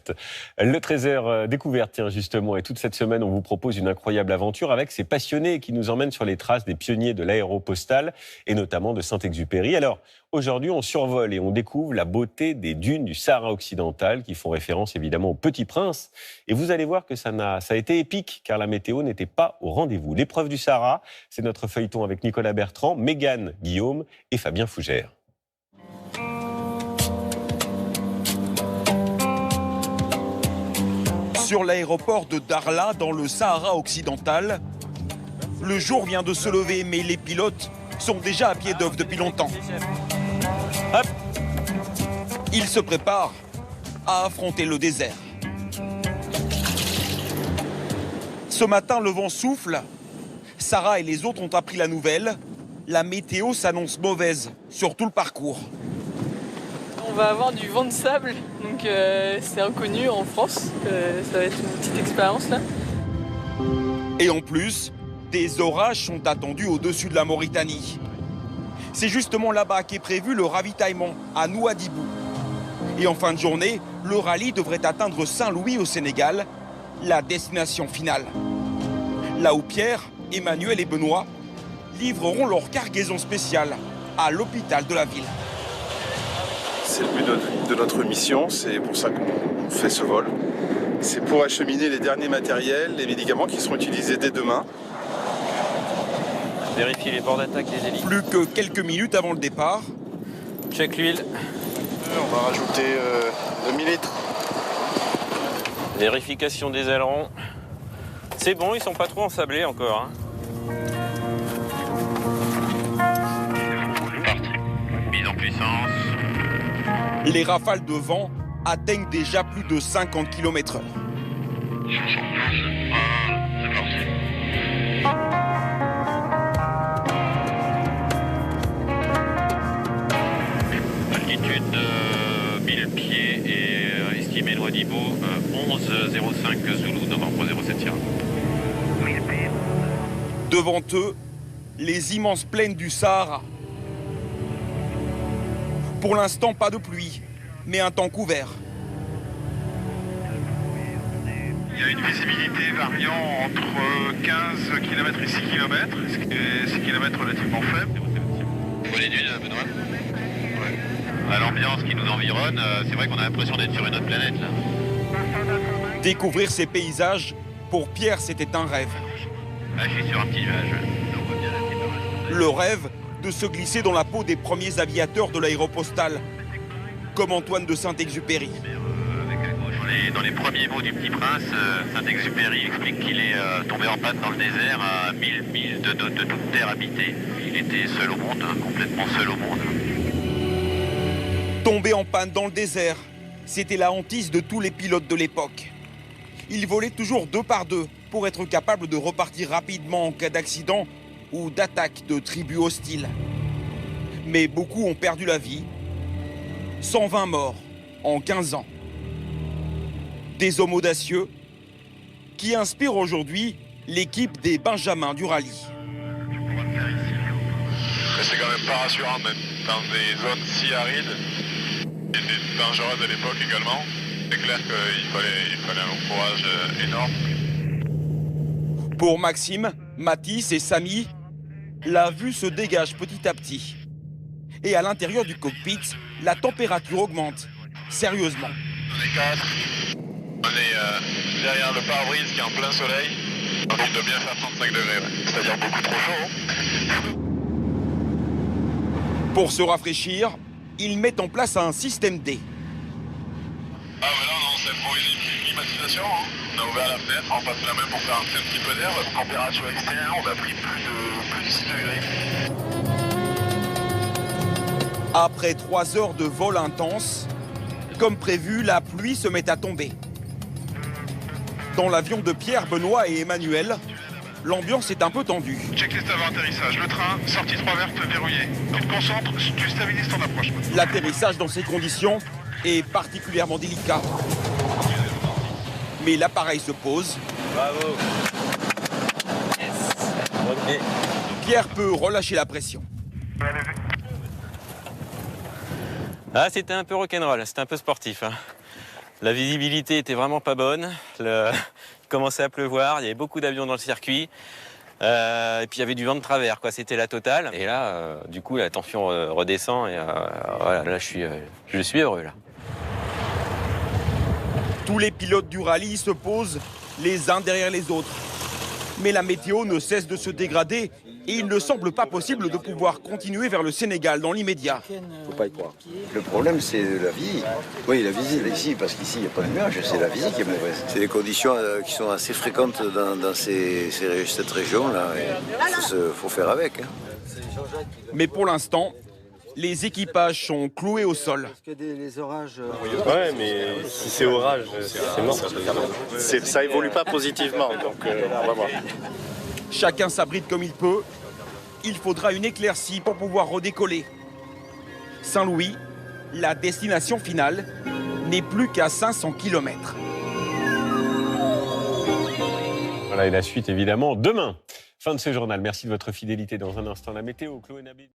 découverte. Le trésor découverte, tiens, justement, et toute cette semaine, on vous propose une incroyable aventure avec ces passionnés qui nous emmènent sur les traces des pionniers de l'aéropostale et notamment de Saint-Exupéry. Alors, aujourd'hui, on survole et on découvre la beauté des dunes du Sahara occidental qui font référence évidemment au Petit Prince. Et vous allez voir que ça a été épique car la météo n'était pas au rendez-vous. L'épreuve du Sahara, c'est notre feuilleton avec Nicolas Bertrand, Mégane Guillaume et Fabien Fougère. Sur l'aéroport de Darla, dans le Sahara occidental, le jour vient de se lever, mais les pilotes sont déjà à pied d'œuvre depuis longtemps. Hop. Ils se préparent à affronter le désert. Ce matin, le vent souffle. Sarah et les autres ont appris la nouvelle. La météo s'annonce mauvaise sur tout le parcours. On va avoir du vent de sable, donc c'est inconnu en France. Ça va être une petite expérience là. Et en plus, des orages sont attendus au-dessus de la Mauritanie. C'est justement là-bas qu'est prévu le ravitaillement, à Nouadhibou. Et en fin de journée, le rallye devrait atteindre Saint-Louis au Sénégal, la destination finale. Là où Pierre, Emmanuel et Benoît livreront leur cargaison spéciale à l'hôpital de la ville. C'est le but de notre mission, c'est pour ça qu'on fait ce vol. C'est pour acheminer les derniers matériels, les médicaments qui seront utilisés dès demain. Vérifier les bords d'attaque des hélices. Plus que quelques minutes avant le départ. Check l'huile. On va rajouter 2000 litres. Vérification des ailerons. C'est bon, ils sont pas trop ensablés encore. C'est parti. Mise en puissance. Les rafales de vent atteignent déjà plus de 50 km/h. C'est parti. Altitude 1000 pieds et estimé Nouadhibou 11,05 Zulu, novembre 07 Sierra. Devant eux, les immenses plaines du Sahara. Pour l'instant, pas de pluie, mais un temps couvert. Il y a une visibilité variant entre 15 km et 6 km, ce qui est 6 km relativement faible. Vous voyez les dunes, Benoît ? Ouais. À l'ambiance qui nous environne, c'est vrai qu'on a l'impression d'être sur une autre planète là. Découvrir ces paysages, pour Pierre, c'était un rêve. Là, je suis sur un petit nuage. Le rêve de se glisser dans la peau des premiers aviateurs de l'aéropostale, comme Antoine de Saint-Exupéry. Dans les premiers mots du Petit Prince, Saint-Exupéry explique qu'il est tombé en panne dans le désert à 1000 milles de toute terre habitée. Il était seul au monde, complètement seul au monde. Tombé en panne dans le désert, c'était la hantise de tous les pilotes de l'époque. Ils volaient toujours 2 par 2 pour être capables de repartir rapidement en cas d'accident ou d'attaque de tribus hostiles. Mais beaucoup ont perdu la vie. 120 morts en 15 ans. Des hommes audacieux qui inspirent aujourd'hui l'équipe des Benjamins du rallye. C'est quand même pas rassurant, même dans des zones si arides et dangereuses à l'époque également. C'est clair qu'il fallait un courage énorme. Pour Maxime, Mathis et Samy, la vue se dégage petit à petit. Et à l'intérieur du cockpit, la température augmente. Sérieusement. On est 4. On est derrière le pare-brise qui est en plein soleil. On doit bien faire 35 degrés, ouais. C'est-à-dire beaucoup trop chaud. Pour se rafraîchir, ils mettent en place un système D. Ah mais là on est en scène pour une climatisation. On a ouvert la fenêtre, on passe la main pour faire entrer un petit peu d'air. La température extérieure, on a pris plus de 6 degrés. Après 3 heures de vol intense, comme prévu, la pluie se met à tomber. Dans l'avion de Pierre, Benoît et Emmanuel, l'ambiance est un peu tendue. Checklist avant atterrissage. Le train, sortie 3 vertes verrouillée. Tu te concentres, tu stabilises ton approche. L'atterrissage dans ces conditions est particulièrement délicat. Mais l'appareil se pose. Bravo. Yes. Okay. Pierre peut relâcher la pression. Ah, c'était un peu rock'n'roll, c'était un peu sportif. La visibilité était vraiment pas bonne. Il commençait à pleuvoir, il y avait beaucoup d'avions dans le circuit. Et puis il y avait du vent de travers, quoi. C'était la totale. Et là, du coup, la tension redescend et voilà, là, je suis heureux là. Tous les pilotes du rallye se posent les uns derrière les autres. Mais la météo ne cesse de se dégrader et il ne semble pas possible de pouvoir continuer vers le Sénégal dans l'immédiat. Faut pas y croire. Le problème, c'est la visite. Oui, la visite ici, parce qu'ici, il n'y a pas de nuages, c'est la visite qui est mauvaise. C'est des conditions qui sont assez fréquentes dans cette région-là. Il faut faire avec. Hein. Mais pour l'instant, les équipages sont cloués au sol. Les orages. Ouais, mais si c'est orage, c'est mort. Ça évolue pas positivement, donc on va voir. Chacun s'abrite comme il peut. Il faudra une éclaircie pour pouvoir redécoller. Saint-Louis, la destination finale, n'est plus qu'à 500 km. Voilà, et la suite évidemment demain. Fin de ce journal. Merci de votre fidélité. Dans un instant, la météo. Chloé Nabé.